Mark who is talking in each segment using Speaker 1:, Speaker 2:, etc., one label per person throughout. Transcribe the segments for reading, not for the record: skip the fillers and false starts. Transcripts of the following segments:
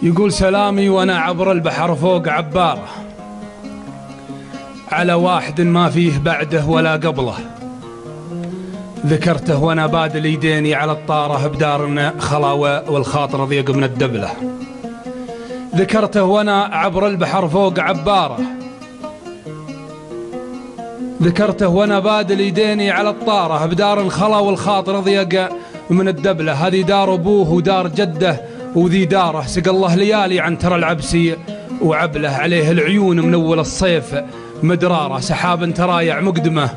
Speaker 1: يقول سلامي وانا عبر البحر فوق عبارة على واحد ما فيه بعده ولا قبله، ذكرته وانا بادل يديني على الطارة بدار خلاوة والخاطر ضيق من الدبلة. ذكرته وانا عبر البحر فوق عبارة، ذكرته وانا بادل يديني على الطارة بدار الخلا والخاطر ضيق من الدبلة. هذه دار ابوه ودار جده وذي داره، سقى الله ليالي عن ترى العبسي وعبله. عليه العيون من اول الصيف مدراره، سحاب ترايع مقدمه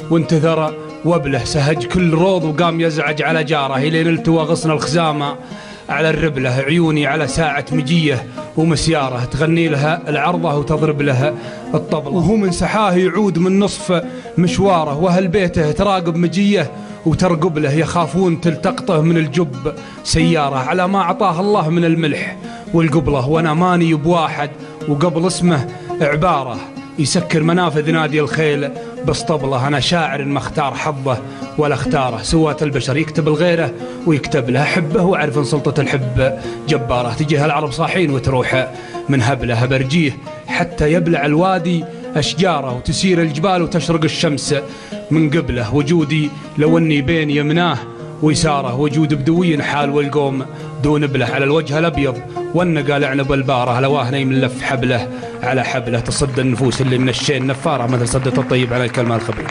Speaker 1: وانتثر وبله. سهج كل روض وقام يزعج على جاره، الين التوى غصن الخزامه على الربله. عيوني على ساعة مجيه ومسياره، تغني لها العرضه وتضرب لها الطبله. وهو من سحاه يعود من نصف مشواره، واهل بيته تراقب مجيه وترقب له. يخافون تلتقطه من الجب سياره، على ما اعطاه الله من الملح والقبله. وانا ماني بواحد وقبل اسمه عباره، يسكر منافذ نادي الخيل باسطبله. انا شاعر ما اختار حظه ولا اختاره، سوات البشر يكتب لغيره ويكتب له. احبه واعرف ان سلطه الحب جباره، تجيه العرب صاحين وتروح من هبله. برجيه حتى يبلع الوادي اشجاره، وتسير الجبال وتشرق الشمس من قبله. وجودي لو اني بين يمناه ويساره، وجود بدوي حال والقوم دون بله. على الوجه الابيض والنقى لعنب الباره، لواه نايم لف حبله على حبله. تصد النفوس اللي من الشين نفاره، مثل صدة الطيب على الكلمة الخبير.